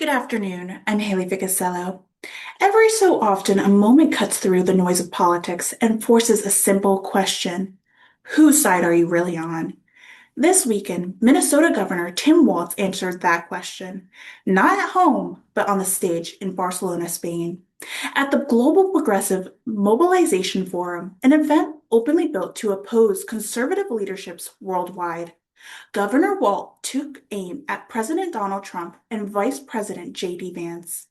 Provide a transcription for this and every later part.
Good afternoon. I'm Haley Ficuciello. Every so often, a moment cuts through the noise of politics and forces a simple question. Whose side are you really on? This weekend, Minnesota Governor Tim Walz answered that question, not at home, but on the stage in Barcelona, Spain. At the Global Progressive Mobilization Forum, an event openly built to oppose conservative leaderships worldwide. Governor Walz took aim at President Donald Trump and Vice President J.D. Vance.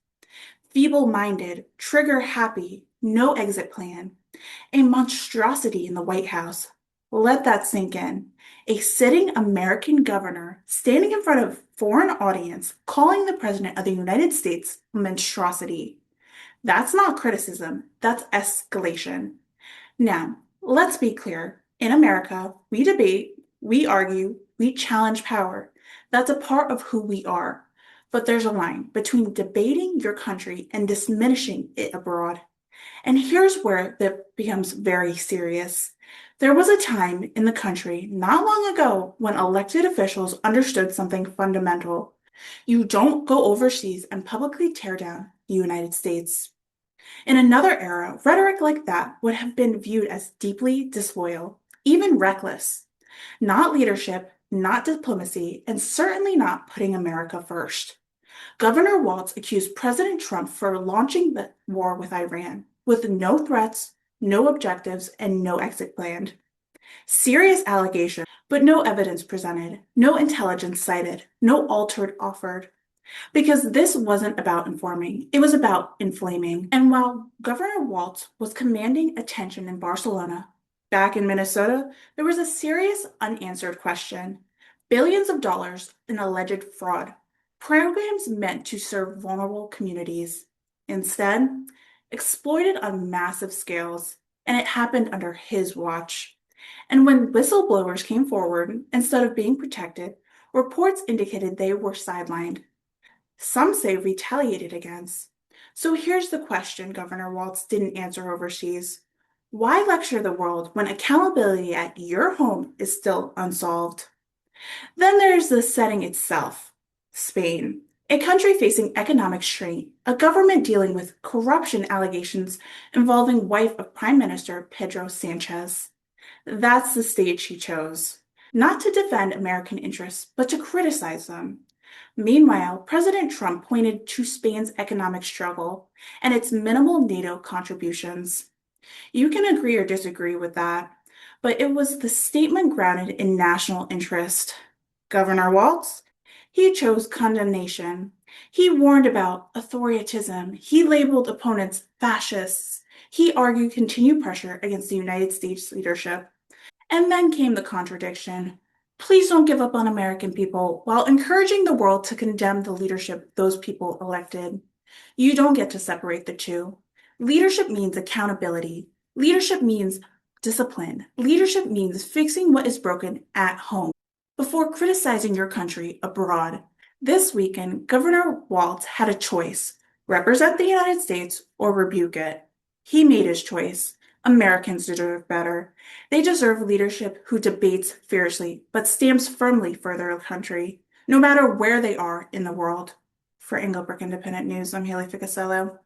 Feeble-minded, trigger-happy, no exit plan. A monstrosity in the White House. Let that sink in. A sitting American governor standing in front of a foreign audience calling the President of the United States a monstrosity. That's not criticism, that's escalation. Now, let's be clear. In America, we debate, we argue, we challenge power. That's a part of who we are. But there's a line between debating your country and diminishing it abroad. And here's where that becomes very serious. There was a time in the country not long ago when elected officials understood something fundamental. You don't go overseas and publicly tear down the United States. In another era, rhetoric like that would have been viewed as deeply disloyal, even reckless. Not leadership, not diplomacy, and certainly not putting America first. Governor Walz accused President Trump for launching the war with Iran, with no threats, no objectives, and no exit planned. Serious allegations, but no evidence presented, no intelligence cited, no altered offered. Because this wasn't about informing, it was about inflaming. And while Governor Walz was commanding attention in Barcelona, back in Minnesota, there was a serious unanswered question. Billions of dollars in alleged fraud, programs meant to serve vulnerable communities. Instead, exploited on massive scales, and it happened under his watch. And when whistleblowers came forward, instead of being protected, reports indicated they were sidelined. Some say retaliated against. So here's the question Governor Walz didn't answer overseas. Why lecture the world when accountability at your home is still unsolved? Then there's the setting itself. Spain, a country facing economic strain, a government dealing with corruption allegations involving wife of Prime Minister Pedro Sanchez. That's the stage he chose. Not to defend American interests, but to criticize them. Meanwhile, President Trump pointed to Spain's economic struggle and its minimal NATO contributions. You can agree or disagree with that, but it was the statement grounded in national interest. Governor Walz? He chose condemnation. He warned about authoritarianism. He labeled opponents fascists. He argued continued pressure against the United States leadership. And then came the contradiction. Please don't give up on American people while encouraging the world to condemn the leadership those people elected. You don't get to separate the two. Leadership means accountability. Leadership means discipline. Leadership means fixing what is broken at home before criticizing your country abroad. This weekend, Governor Walz had a choice: represent the United States or rebuke it. He made his choice. Americans deserve better. They deserve leadership who debates fiercely but stands firmly for their country, no matter where they are in the world. For Englebrook Independent News, I'm Haley Ficuciello.